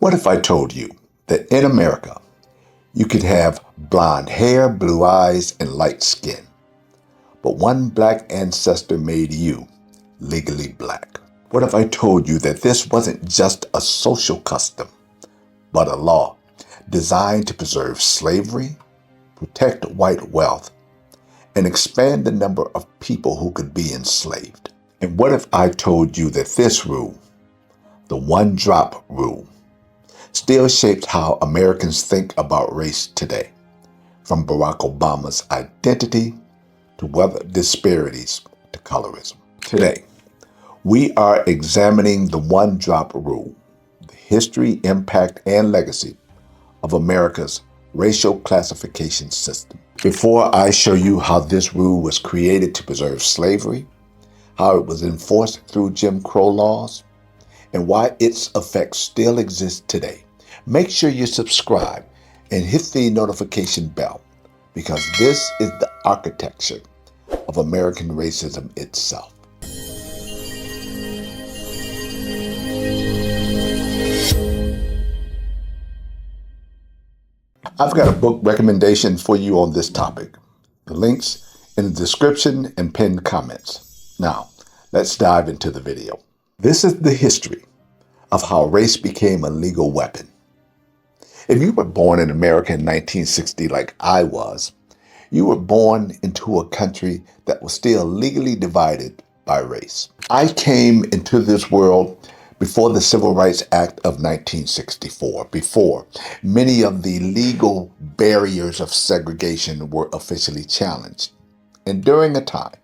What if I told you that in America, you could have blonde hair, blue eyes, and light skin, but one black ancestor made you legally black? What if I told you that this wasn't just a social custom, but a law designed to preserve slavery, protect white wealth, and expand the number of people who could be enslaved? And what if I told you that this rule, the one-drop rule, still shapes how Americans think about race today, from Barack Obama's identity to weather disparities to colorism? Today, we are examining the one-drop rule, the history, impact, and legacy of America's racial classification system. Before I show you how this rule was created to preserve slavery, how it was enforced through Jim Crow laws, and why its effects still exist today, make sure you subscribe and hit the notification bell, because this is the architecture of American racism itself. I've got a book recommendation for you on this topic. The links in the description and pinned comments. Now, let's dive into the video. This is the history of how race became a legal weapon. If you were born in America in 1960 like I was, you were born into a country that was still legally divided by race. I came into this world before the Civil Rights Act of 1964, before many of the legal barriers of segregation were officially challenged, and during a time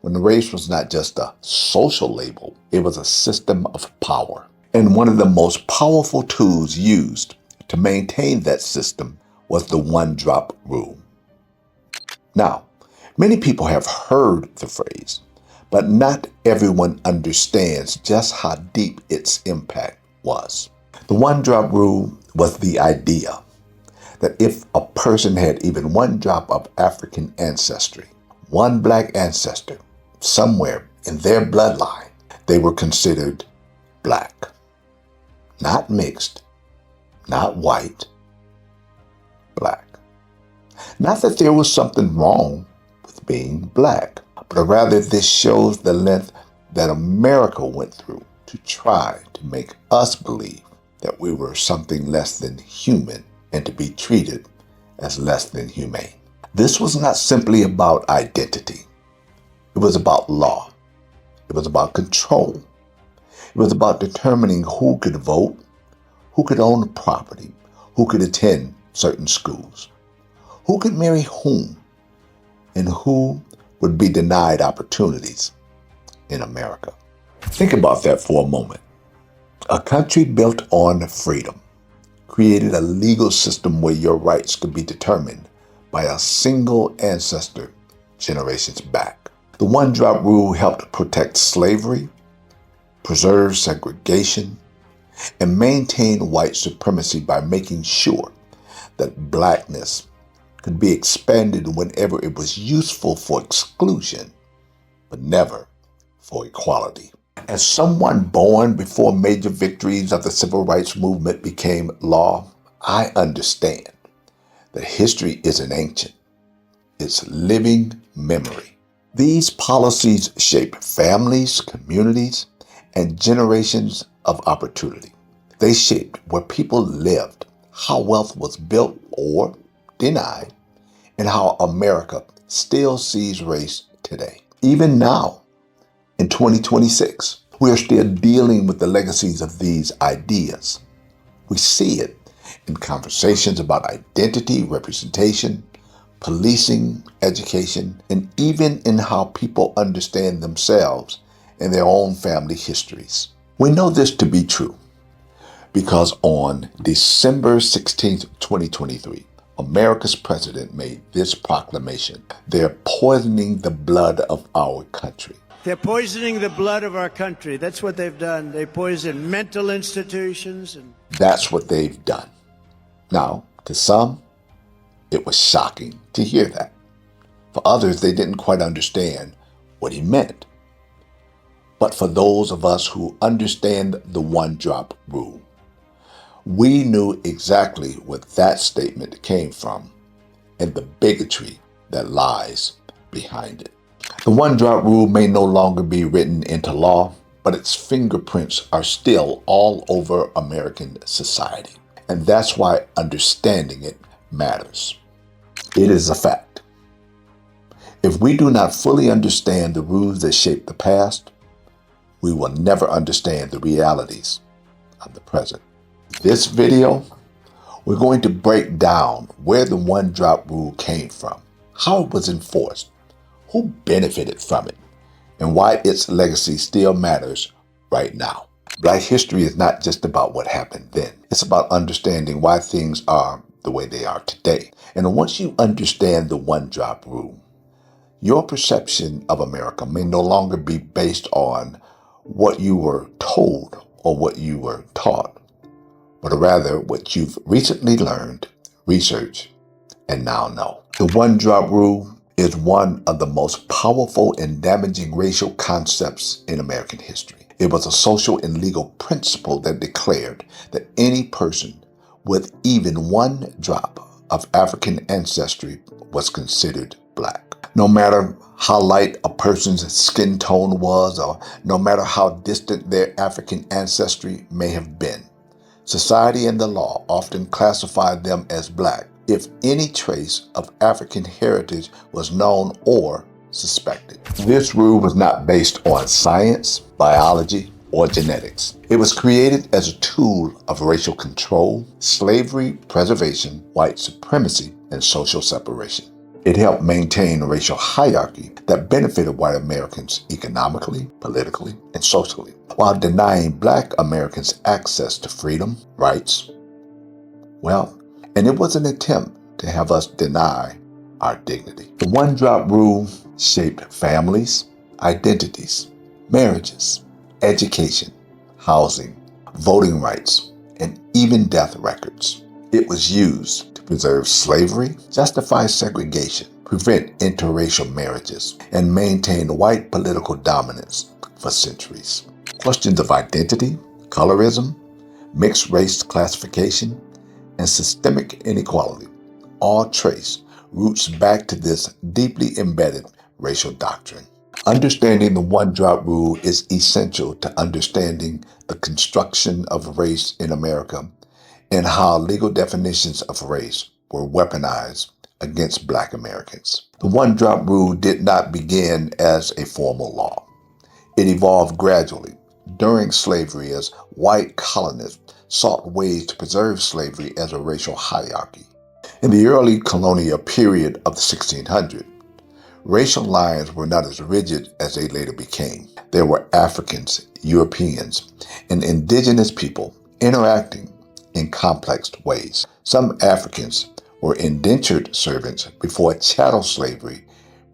when race was not just a social label, it was a system of power. And one of the most powerful tools used to maintain that system was the one-drop rule. Now, many people have heard the phrase, but not everyone understands just how deep its impact was. The one-drop rule was the idea that if a person had even one drop of African ancestry, one black ancestor, somewhere in their bloodline, they were considered black. Not mixed, not white, black. Not that there was something wrong with being black, but rather this shows the length that America went through to try to make us believe that we were something less than human and to be treated as less than humane. This was not simply about identity. It was about law. It was about control. It was about determining who could vote, who could own property, who could attend certain schools, who could marry whom, and who would be denied opportunities in America. Think about that for a moment. A country built on freedom created a legal system where your rights could be determined by a single ancestor generations back. The one-drop rule helped protect slavery, preserve segregation, and maintain white supremacy by making sure that blackness could be expanded whenever it was useful for exclusion, but never for equality. As someone born before major victories of the civil rights movement became law, I understand that history isn't ancient. It's living memory. These policies shape families, communities, and generations of opportunity. They shaped where people lived, how wealth was built or denied, and how America still sees race today. Even now, in 2026, we are still dealing with the legacies of these ideas. We see it in conversations about identity, representation, policing, education, and even in how people understand themselves and their own family histories. We know this to be true because on December 16th, 2023, America's president made this proclamation: they're poisoning the blood of our country. They're poisoning the blood of our country. That's what they've done. They poison mental institutions. That's what they've done. Now, to some, it was shocking to hear that. For others, they didn't quite understand what he meant. But for those of us who understand the one-drop rule, we knew exactly what that statement came from and the bigotry that lies behind it. The one-drop rule may no longer be written into law, but its fingerprints are still all over American society. And that's why understanding it matters. It is a fact. If we do not fully understand the rules that shape the past, we will never understand the realities of the present. This video, we're going to break down where the one-drop rule came from, how it was enforced, who benefited from it, and why its legacy still matters right now. Black history is not just about what happened then. It's about understanding why things are the way they are today. And once you understand the one-drop rule, your perception of America may no longer be based on what you were told or what you were taught, but rather what you've recently learned, researched, and now know. The one-drop rule is one of the most powerful and damaging racial concepts in American history. It was a social and legal principle that declared that any person with even one drop of African ancestry was considered black. No matter how light a person's skin tone was, or no matter how distant their African ancestry may have been, society and the law often classified them as black if any trace of African heritage was known or suspected. This rule was not based on science, biology, or genetics. It was created as a tool of racial control, slavery preservation, white supremacy, and social separation. It helped maintain a racial hierarchy that benefited white Americans economically, politically, and socially, while denying black Americans access to freedom, rights. And it was an attempt to have us deny our dignity. The one-drop rule shaped families, identities, marriages, education, housing, voting rights, and even death records. It was used to preserve slavery, justify segregation, prevent interracial marriages, and maintain white political dominance for centuries. Questions of identity, colorism, mixed race classification, and systemic inequality all trace roots back to this deeply embedded racial doctrine. Understanding the one-drop rule is essential to understanding the construction of race in America and how legal definitions of race were weaponized against Black Americans. The one-drop rule did not begin as a formal law. It evolved gradually during slavery as white colonists sought ways to preserve slavery as a racial hierarchy. In the early colonial period of the 1600s, racial lines were not as rigid as they later became. There were Africans, Europeans, and indigenous people interacting in complex ways. Some Africans were indentured servants before chattel slavery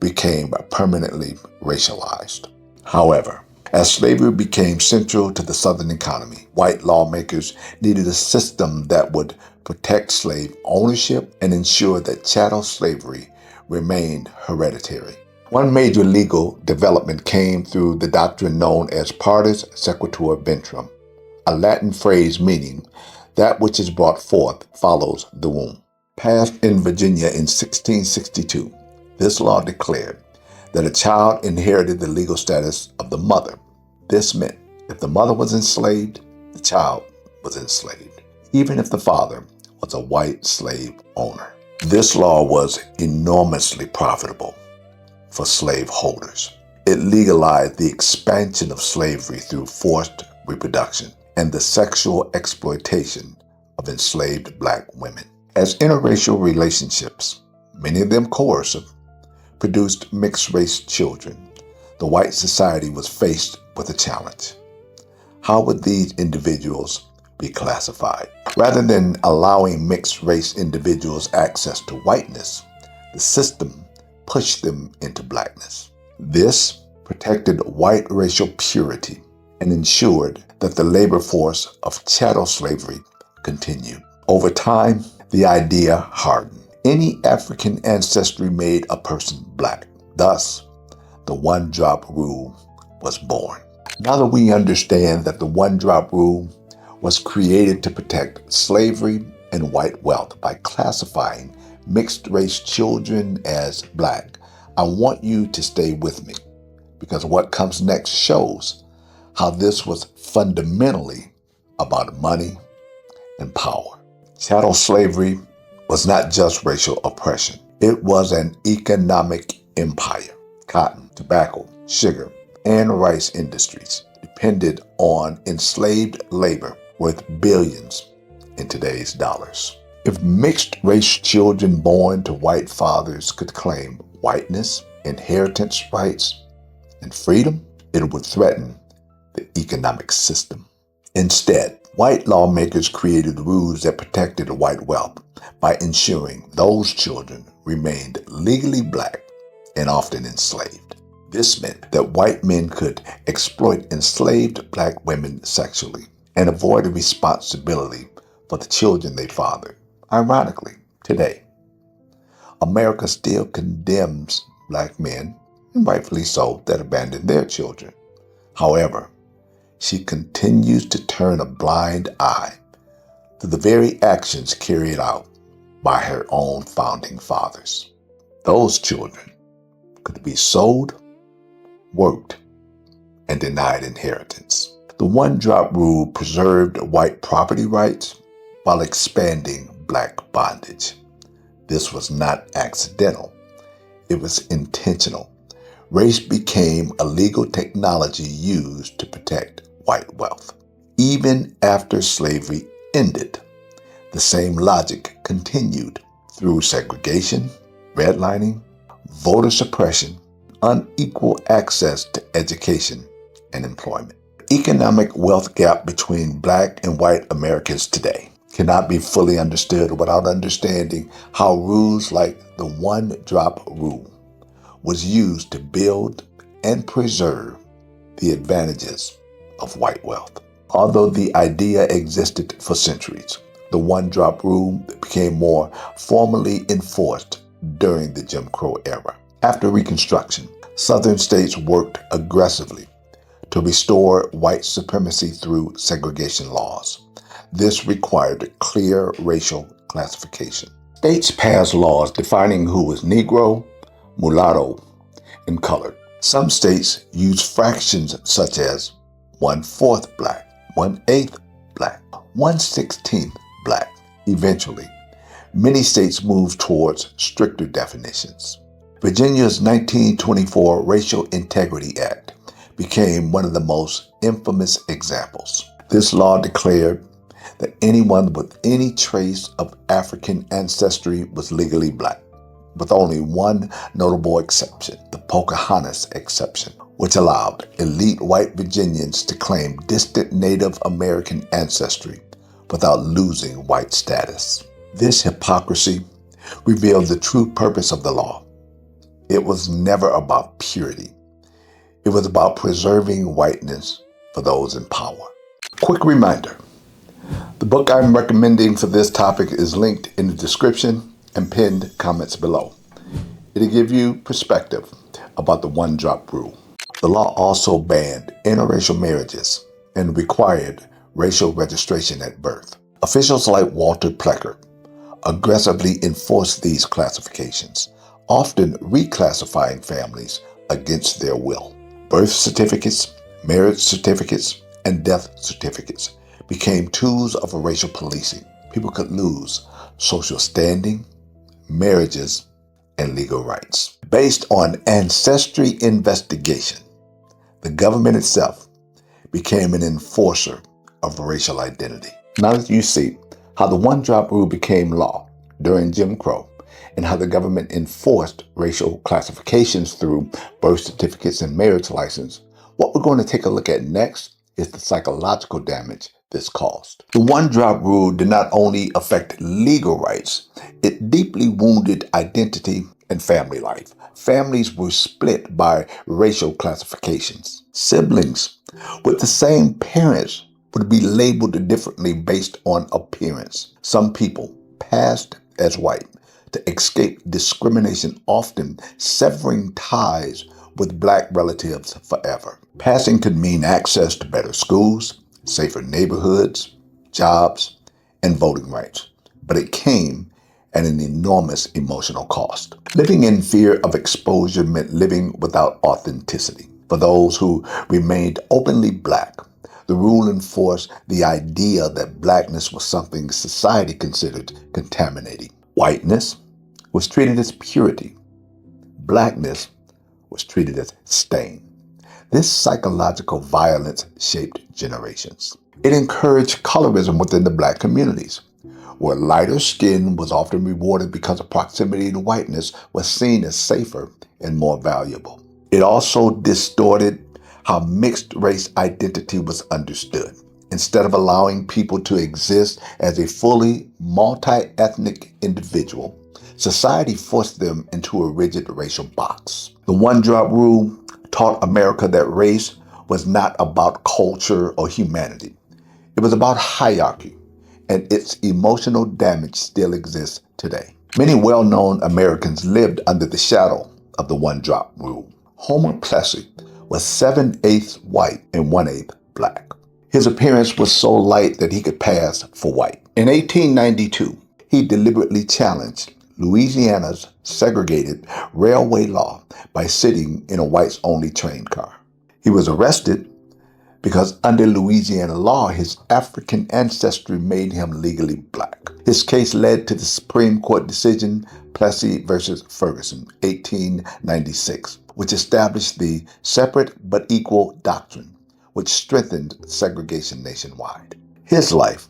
became permanently racialized. However, as slavery became central to the Southern economy, white lawmakers needed a system that would protect slave ownership and ensure that chattel slavery remained hereditary. One major legal development came through the doctrine known as partus, sequitur, ventrem, a Latin phrase meaning that which is brought forth follows the womb. Passed in Virginia in 1662, this law declared that a child inherited the legal status of the mother. This meant if the mother was enslaved, the child was enslaved, even if the father was a white slave owner. This law was enormously profitable for slaveholders. It legalized the expansion of slavery through forced reproduction and the sexual exploitation of enslaved Black women. As interracial relationships, many of them coercive, produced mixed-race children, the white society was faced with a challenge. How would these individuals be classified? Rather than allowing mixed-race individuals access to whiteness, the system pushed them into blackness. This protected white racial purity and ensured that the labor force of chattel slavery continued. Over time, the idea hardened. Any African ancestry made a person Black. Thus, the one-drop rule was born. Now that we understand that the one-drop rule was created to protect slavery and white wealth by classifying mixed-race children as black. I want you to stay with me because what comes next shows how this was fundamentally about money and power. Chattel slavery was not just racial oppression. It was an economic empire. Cotton, tobacco, sugar, and rice industries depended on enslaved labor worth billions in today's dollars. If mixed-race children born to white fathers could claim whiteness, inheritance rights, and freedom, it would threaten the economic system. Instead, white lawmakers created rules that protected white wealth by ensuring those children remained legally black and often enslaved. This meant that white men could exploit enslaved black women sexually and avoid responsibility for the children they fathered. Ironically, today, America still condemns black men, and rightfully so, that abandon their children. However, she continues to turn a blind eye to the very actions carried out by her own founding fathers. Those children could be sold, worked, and denied inheritance. The one-drop rule preserved white property rights while expanding black bondage. This was not accidental. It was intentional. Race became a legal technology used to protect white wealth. Even after slavery ended, the same logic continued through segregation, redlining, voter suppression, unequal access to education and employment. The economic wealth gap between black and white Americans today cannot be fully understood without understanding how rules like the one-drop rule was used to build and preserve the advantages of white wealth. Although the idea existed for centuries, the one-drop rule became more formally enforced during the Jim Crow era. After Reconstruction, Southern states worked aggressively to restore white supremacy through segregation laws. This required clear racial classification. States passed laws defining who was Negro, mulatto, and colored. Some states used fractions such as 1/4 black, 1/8 black, 1/16 black. Eventually, many states moved towards stricter definitions. Virginia's 1924 Racial Integrity Act became one of the most infamous examples. This law declared that anyone with any trace of African ancestry was legally black, with only one notable exception, the Pocahontas exception, which allowed elite white Virginians to claim distant Native American ancestry without losing white status. This hypocrisy revealed the true purpose of the law. It was never about purity. It was about preserving whiteness for those in power. Quick reminder, the book I'm recommending for this topic is linked in the description and pinned comments below. It'll give you perspective about the one-drop rule. The law also banned interracial marriages and required racial registration at birth. Officials like Walter Pleckert aggressively enforced these classifications, often reclassifying families against their will. Birth certificates, marriage certificates, and death certificates became tools of racial policing. People could lose social standing, marriages, and legal rights. Based on ancestry investigation, the government itself became an enforcer of racial identity. Now that you see how the one-drop rule became law during Jim Crow and how the government enforced racial classifications through birth certificates and marriage license, what we're going to take a look at next is the psychological damage this caused. The one-drop rule did not only affect legal rights, it deeply wounded identity and family life. Families were split by racial classifications. Siblings with the same parents would be labeled differently based on appearance. Some people passed as white to escape discrimination, often severing ties with black relatives forever. Passing could mean access to better schools, safer neighborhoods, jobs, and voting rights. But it came at an enormous emotional cost. Living in fear of exposure meant living without authenticity. For those who remained openly black, the rule enforced the idea that blackness was something society considered contaminating. Whiteness was treated as purity. Blackness was treated as stain. This psychological violence shaped generations. It encouraged colorism within the black communities, where lighter skin was often rewarded because of proximity to whiteness was seen as safer and more valuable. It also distorted how mixed race identity was understood. Instead of allowing people to exist as a fully multi-ethnic individual, society forced them into a rigid racial box. The one-drop rule taught America that race was not about culture or humanity. It was about hierarchy, and its emotional damage still exists today. Many well-known Americans lived under the shadow of the one-drop rule. Homer Plessy was 7/8 white and 1/8 black. His appearance was so light that he could pass for white. In 1892, he deliberately challenged Louisiana's segregated railway law by sitting in a whites-only train car. He was arrested because under Louisiana law, his African ancestry made him legally black. His case led to the Supreme Court decision Plessy versus Ferguson, 1896, which established the separate but equal doctrine, which strengthened segregation nationwide. His life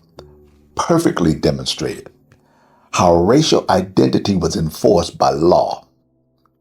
perfectly demonstrated how racial identity was enforced by law,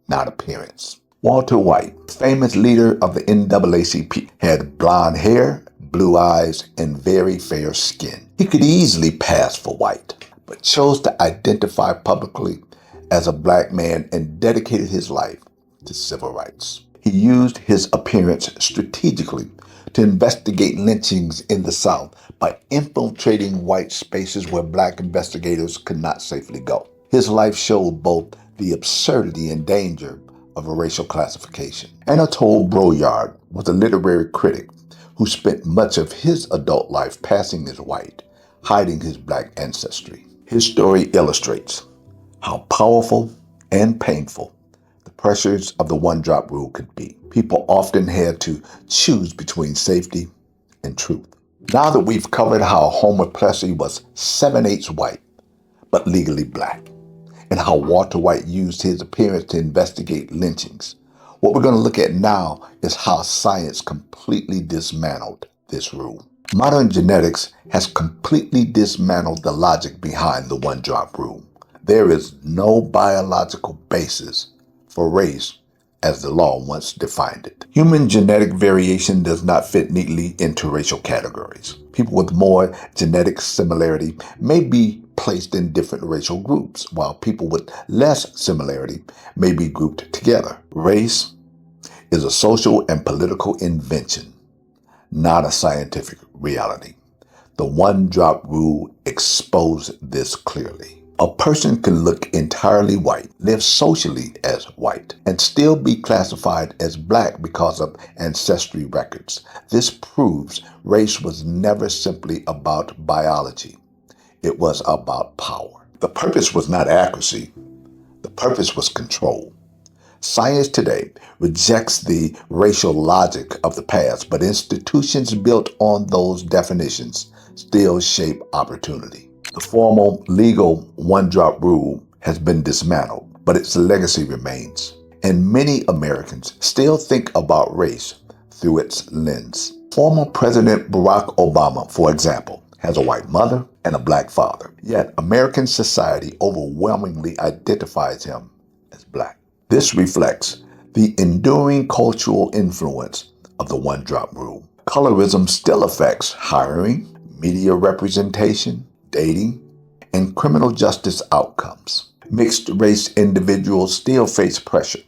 not appearance. Walter White, famous leader of the NAACP, had blonde hair, blue eyes, and very fair skin. He could easily pass for white, but chose to identify publicly as a black man and dedicated his life to civil rights. He used his appearance strategically to investigate lynchings in the South by infiltrating white spaces where black investigators could not safely go. His life showed both the absurdity and danger of a racial classification. Anatole Broyard was a literary critic who spent much of his adult life passing as white, hiding his black ancestry. His story illustrates how powerful and painful the pressures of the one-drop rule could be. People often had to choose between safety and truth. Now that we've covered how Homer Plessy was 7/8 white, but legally black, and how Walter White used his appearance to investigate lynchings, what we're going to look at now is how science completely dismantled this rule. Modern genetics has completely dismantled the logic behind the one-drop rule. There is no biological basis for race as the law once defined it. Human genetic variation does not fit neatly into racial categories. People with more genetic similarity may be placed in different racial groups, while people with less similarity may be grouped together. Race is a social and political invention, not a scientific reality. The one-drop rule exposed this clearly. A person can look entirely white, live socially as white, and still be classified as black because of ancestry records. This proves race was never simply about biology. It was about power. The purpose was not accuracy. The purpose was control. Science today rejects the racial logic of the past, but institutions built on those definitions still shape opportunity. The formal, legal one-drop rule has been dismantled, but its legacy remains. And many Americans still think about race through its lens. Former President Barack Obama, for example, has a white mother and a black father. Yet American society overwhelmingly identifies him as black. This reflects the enduring cultural influence of the one-drop rule. Colorism still affects hiring, media representation, dating, and criminal justice outcomes. Mixed-race individuals still face pressure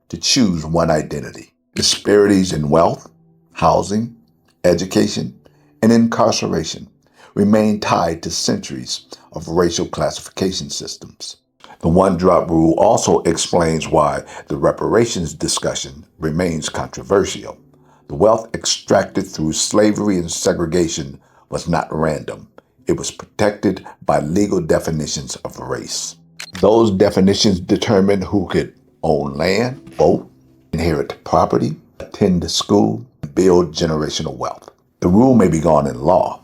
to choose one identity. Disparities in wealth, housing, education, and incarceration remain tied to centuries of racial classification systems. The one-drop rule also explains why the reparations discussion remains controversial. The wealth extracted through slavery and segregation was not random. it was protected by legal definitions of race. Those definitions determined who could own land, vote, inherit property, attend school, and build generational wealth. The rule may be gone in law,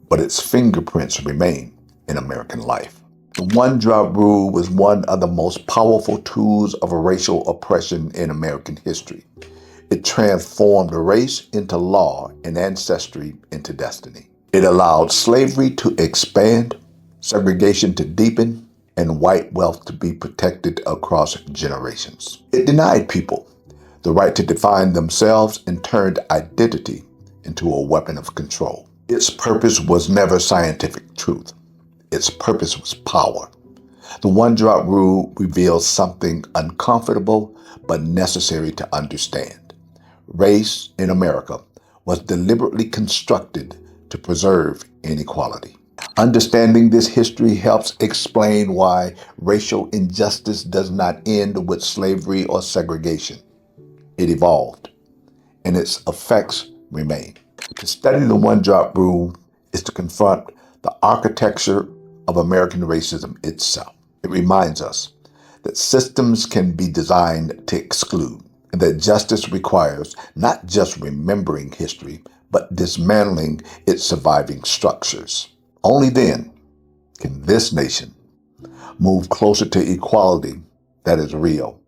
but its fingerprints remain in American life. The one-drop rule was one of the most powerful tools of racial oppression in American history. It transformed race into law and ancestry into destiny. It allowed slavery to expand, segregation to deepen, and white wealth to be protected across generations. It denied people the right to define themselves and turned identity into a weapon of control. Its purpose was never scientific truth. Its purpose was power. The one-drop rule reveals something uncomfortable but necessary to understand. Race in America was deliberately constructed to preserve inequality. Understanding this history helps explain why racial injustice does not end with slavery or segregation. It evolved, and its effects remain. To study the one-drop rule is to confront the architecture of American racism itself. It reminds us that systems can be designed to exclude, and that justice requires not just remembering history, but dismantling its surviving structures. Only then can this nation move closer to equality that is real,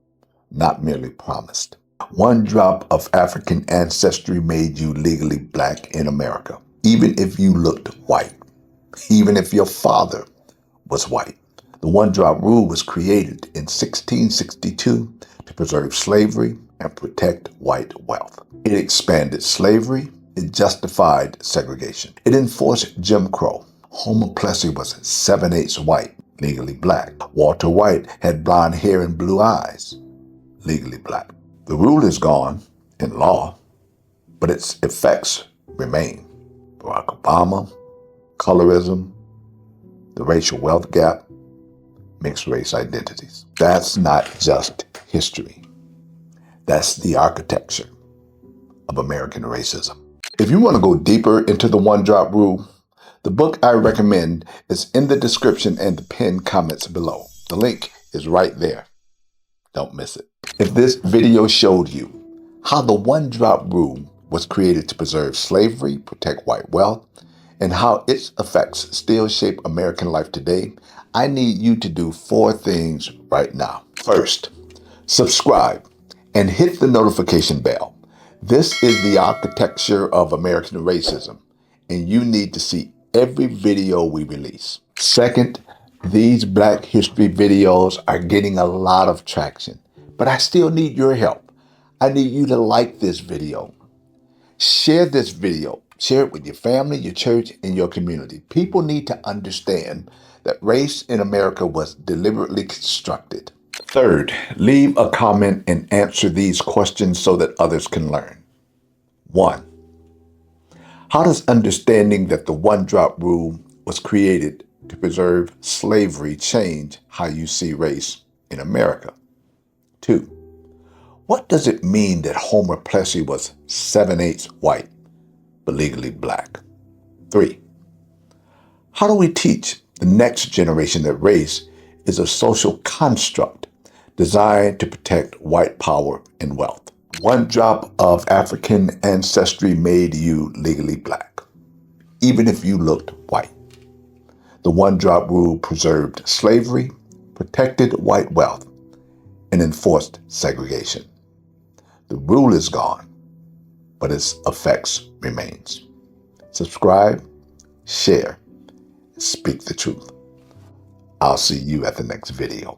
not merely promised. One drop of African ancestry made you legally black in America, even if you looked white, even if your father was white. The one-drop rule was created in 1662 to preserve slavery and protect white wealth. It expanded slavery. It justified segregation. It enforced Jim Crow. Homer Plessy was 7/8 white, legally black. Walter White had blonde hair and blue eyes, legally black. The rule is gone in law, but its effects remain. Barack Obama, colorism, the racial wealth gap, mixed race identities. That's not just history. That's the architecture of American racism. If you want to go deeper into the one-drop rule, the book I recommend is in the description and the pinned comments below. The link is right there. Don't miss it. If this video showed you how the one-drop rule was created to preserve slavery, protect white wealth, and how its effects still shape American life today, I need you to do 4 things right now. First, subscribe and hit the notification bell. This is the architecture of American racism, and you need to see every video we release. Second, these Black History videos are getting a lot of traction, but I still need your help. I need you to like this video. Share this video. Share it with your family, your church, and your community. People need to understand that race in America was deliberately constructed. Third, leave a comment and answer these questions so that others can learn. 1. How does understanding that the one-drop rule was created to preserve slavery change how you see race in America? 2. What does it mean that Homer Plessy was 7/8 white, but legally black? 3. How do we teach the next generation that race is a social construct designed to protect white power and wealth? One drop of African ancestry made you legally black, even if you looked white. The one-drop rule preserved slavery, protected white wealth, and enforced segregation. The rule is gone, but its effects remains. Subscribe, share, speak the truth. I'll see you at the next video.